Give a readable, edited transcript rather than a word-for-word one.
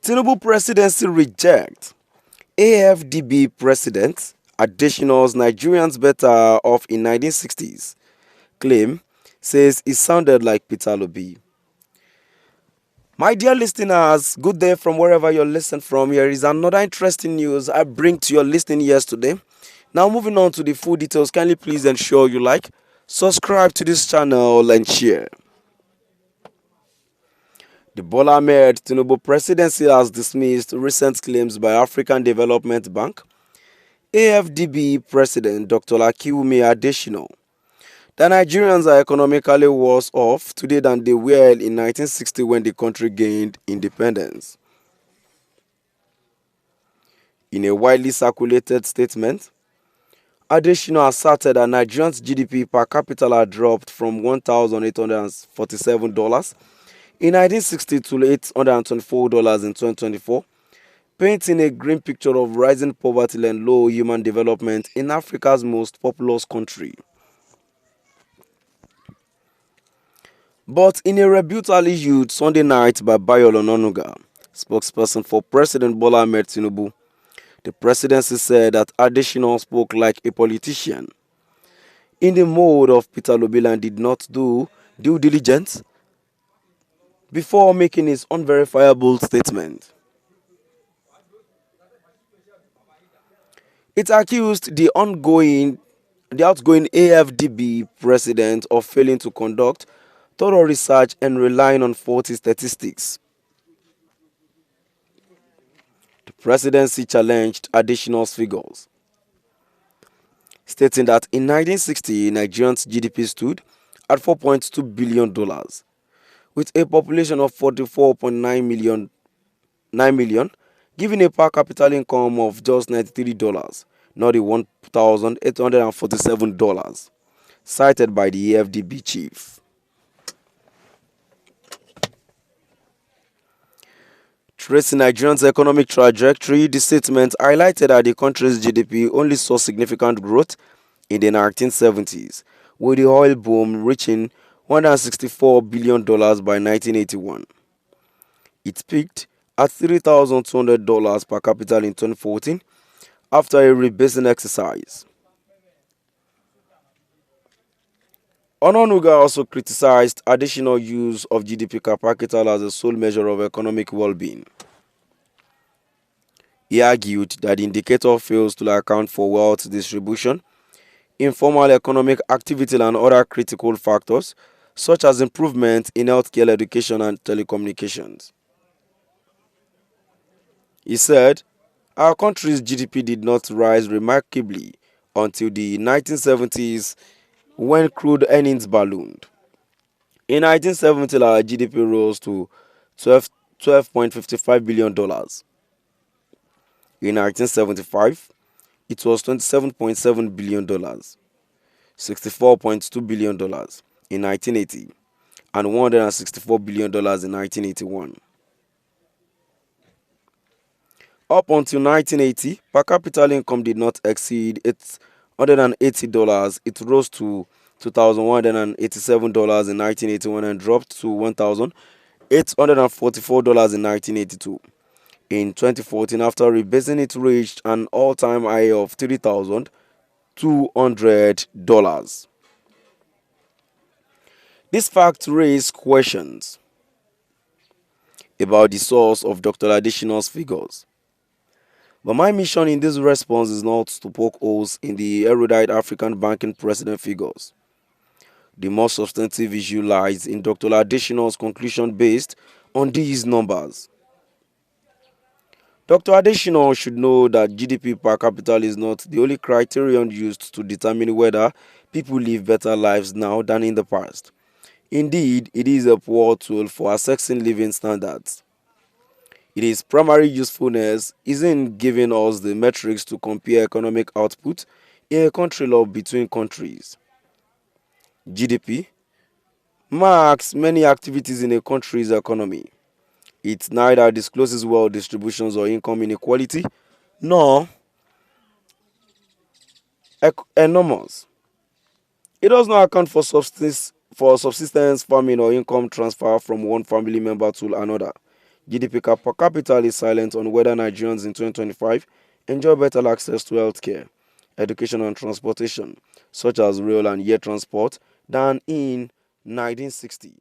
Tinubu presidency reject. AFDB president Adesina's Nigerians better off in 1960s claim says it sounded like Peter Obi. My dear listeners, good day from wherever you're listening from. Here is another interesting news I bring to your listening ears today. Now moving on to the full details, kindly please ensure you like, subscribe to this channel and share. The Bola Ahmed Tinubu presidency has dismissed recent claims by African Development Bank AFDB President Dr. Akiwumi Adesina that Nigerians are economically worse off today than they were in 1960 when the country gained independence. In a widely circulated statement, Adesina asserted that Nigerians' GDP per capita had dropped from $1,847 in 1960 to $824 in 2024, painting a grim picture of rising poverty and low human development in Africa's most populous country. But in a rebuttal issued Sunday night by Bayo Onanuga, spokesperson for President Bola Ahmed Tinubu, the presidency said that Adesina spoke like a politician in the mode of Peter Obi and did not do due diligence before making his unverifiable statement. It accused the outgoing AFDB president of failing to conduct thorough research and relying on faulty statistics. The presidency challenged Adesina's figures, stating that in 1960, Nigerians' GDP stood at $4.2 billion, with a population of 44.9 million, giving a per capita income of just $93, not the $1,847 cited by the AFDB chief. Tracing Nigeria's economic trajectory, the statement highlighted that the country's GDP only saw significant growth in the 1970s, with the oil boom reaching $164 billion by 1981. It peaked at $3,200 per capita in 2014 after a rebasing exercise. Onanuga also criticized additional use of GDP per capita as a sole measure of economic well-being. He argued that the indicator fails to account for wealth distribution, informal economic activity and other critical factors such as improvement in healthcare, education and telecommunications. He said, our country's GDP did not rise remarkably until the 1970s when crude earnings ballooned. In 1970, our GDP rose to $12.55 billion. In 1975, it was $27.7 billion, $64.2 billion in 1980, and $164 billion in 1981. Up until 1980, per capita income did not exceed $880. It rose to $2,187 in 1981 and dropped to $1,844 in 1982. In 2014, after rebasing, it reached an all-time high of $3,200. This fact raised questions about the source of Dr. Adesina's figures. But my mission in this response is not to poke holes in the erudite African banking precedent figures. The more substantive issue lies in Dr. Adesina's conclusion based on these numbers. Dr. Adesina should know that GDP per capita is not the only criterion used to determine whether people live better lives now than in the past. Indeed, it is a poor tool for assessing living standards. Its primary usefulness is in giving us the metrics to compare economic output in a country or between countries. GDP marks many activities in a country's economy. It neither discloses wealth distributions or income inequality, nor enormous. It does not account for subsistence farming or income transfer from one family member to another. GDP per capita is silent on whether Nigerians in 2025 enjoy better access to healthcare, education and transportation, such as rail and air transport, than in 1960.